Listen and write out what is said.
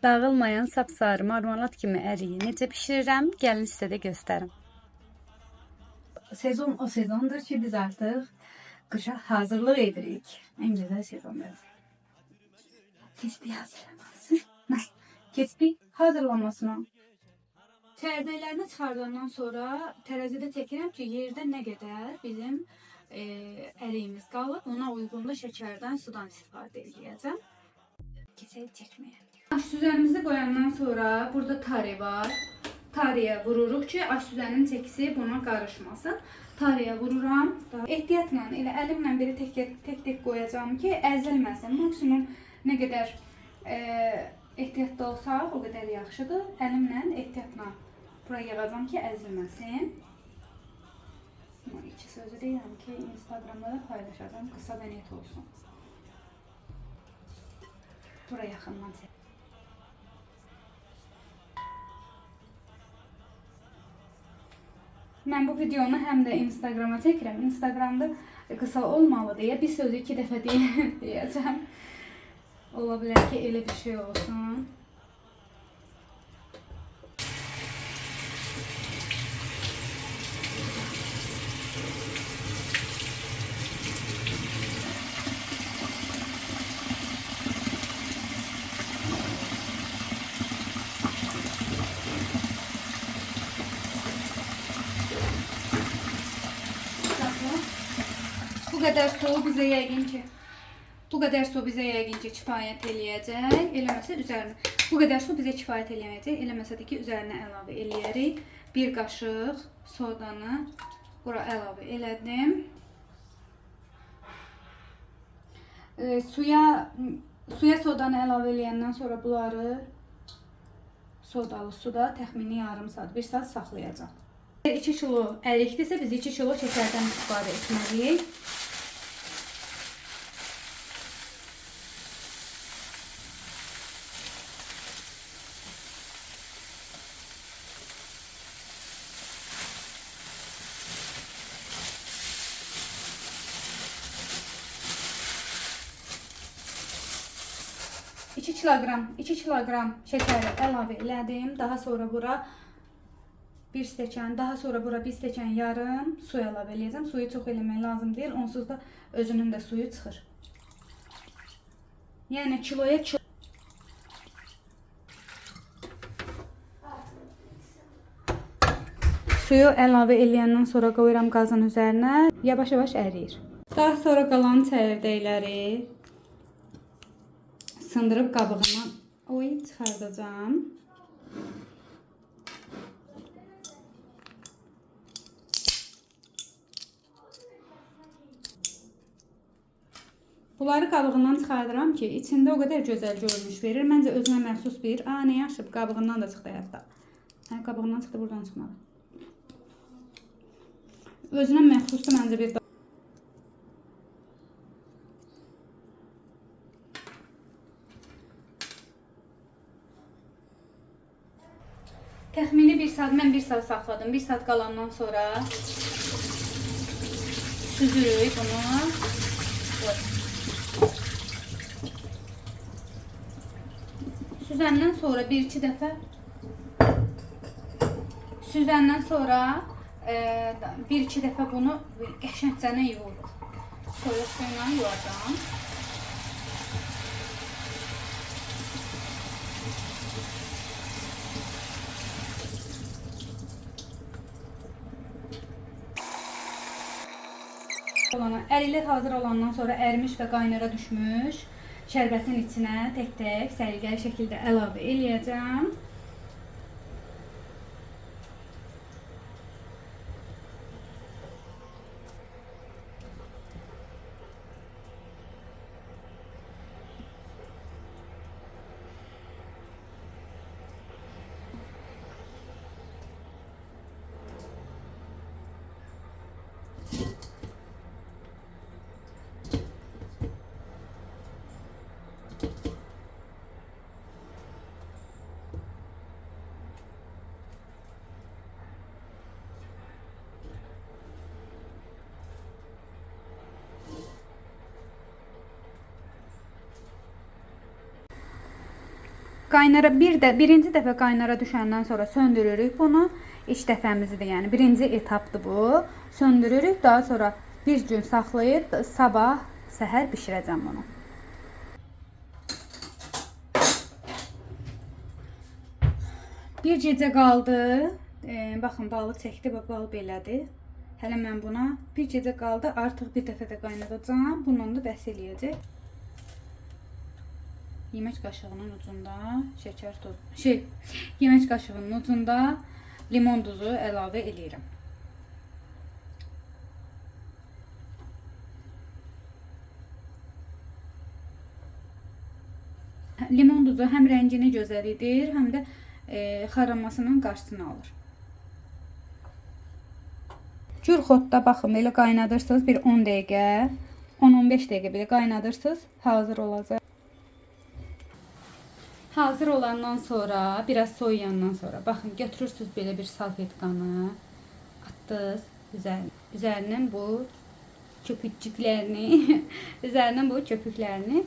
Dağılmayan sapsarı marmelat kimi əriyi necə bişirirəm? Gəlin sizə də göstərim. Sezon o sezondur ki, biz artıq qışa hazırlıq edirik. En güzel sezondur. Kesbi hazırlaması. Kesbi hazırlamasına. Çərdəklərini çıxardandan sonra tərəzidə çəkirəm ki, yerdə nə qədər bizim əriyimiz qalıb. Ona uyğun da şəkərdən, sudan istifadə edəcəm. Keçək çəkməyə. Aş süzənimizi qoyandan sonra burada tare var. Tareye vururuq ki, aş süzənin çəkisi buna qarışmasın. Tareye vururam. Ehtiyatla elə əlimlə biri tek qoyacağım ki, əzilməsin. Maksimum nə qədər ehtiyatlı olsaq, o qədər yaxşıdır. Əlimlə ehtiyatla bura yığacağım ki, əzilməsin. İki sözü deyirəm ki, Instagramda da paylaşacağım. Qısa və net olsun. Bura yaxından çək. Mən bu videonu həm də Instagrama çəkirəm. Instagramda qısa olmalı deyə bir sözü 2 dəfə deyəcəm. Ola bilər ki, elə bir şey olsun. Bu qədər su bizə yəqin ki, kifayət eləyəcək. Eləməsə üzərinə. Bu qədər su bizə kifayət eləyəcək. Eləməsə də ki, üzərinə əlavə eləyərik. 1 qaşıq sodanı bura əlavə elədim. Suya sodanı əlavə eləyəndən sonra bunları sodalı suda təxmini yarım saat, 1 saat saxlayacaq. 2 kilo ərikdirsə biz 2 kilo şəkərdən istifadə etməliyik. İki kilogram şəkəri əlavə elədim. Daha sonra bura 1 stəkan, daha sonra bura 1 stəkan yarım su əlavə eləyəcəm. Suyu çox eləmək lazım deyil. Onsuz da özünün də suyu çıxır. Yəni kiloya suyu əlavə eləyəndən sonra qoyuram qazın üzərinə. Yavaş-yavaş əriyir. Daha sonra qalan çərdəkləri sındırıb qabığından çıxardacağım. Bunları qabığından çıxardıram ki, içində o qədər gözəl görünüş verir. Məncə özünə məxsus bir. Nə yaxşı, qabığından da çıxdı hətta. Qabığından çıxdı, buradan çıxmadı. Özünə məxsusdur məncə bir. Təxmini 1 saat, mən 1 saat saxladım. 1 saat qalandan sonra süzürük bunu. Süzəndən sonra 1-2 dəfə bunu qəşəngcənə yuvuruq. Soyuq suyla yuyacağım. Əriklər hazır olandan sonra ərimiş və qaynara düşmüş şərbətin içinə tək-tək səliqəli şəkildə əlavə eləyəcəm. Birinci dəfə qaynara düşəndən sonra söndürürük bunu. İlk dəfəmizdir, yəni birinci etapdır bu. Söndürürük, daha sonra bir gün saxlayıb sabah səhər bişirəcəm bunu. Bir gecə qaldı. Baxın, balı çəkdi və bal belədir. Hələ mən buna bir gecə qaldı. Artıq bir dəfə də qaynadacağam. Bununla da bəs eləyəcək. Yemək qaşığının ucunda şəkər tozu, yemək qaşığının ucunda limon duzu əlavə eləyirəm. Limon duzu həm rəngini gözəl edir, həm də xarlanmasının qarşısını alır. Cürxotda baxın, belə qaynadırsınız bir 10 dəqiqə, 10-15 dəqiqə belə qaynadırsınız, hazır olacaq. Hazır olandan sonra, biraz soyuyandan sonra, baxın, götürürsünüz belə bir salfetkanı, atdınız üzərindən bu köpüklərini, üzərindən bu köpüklərini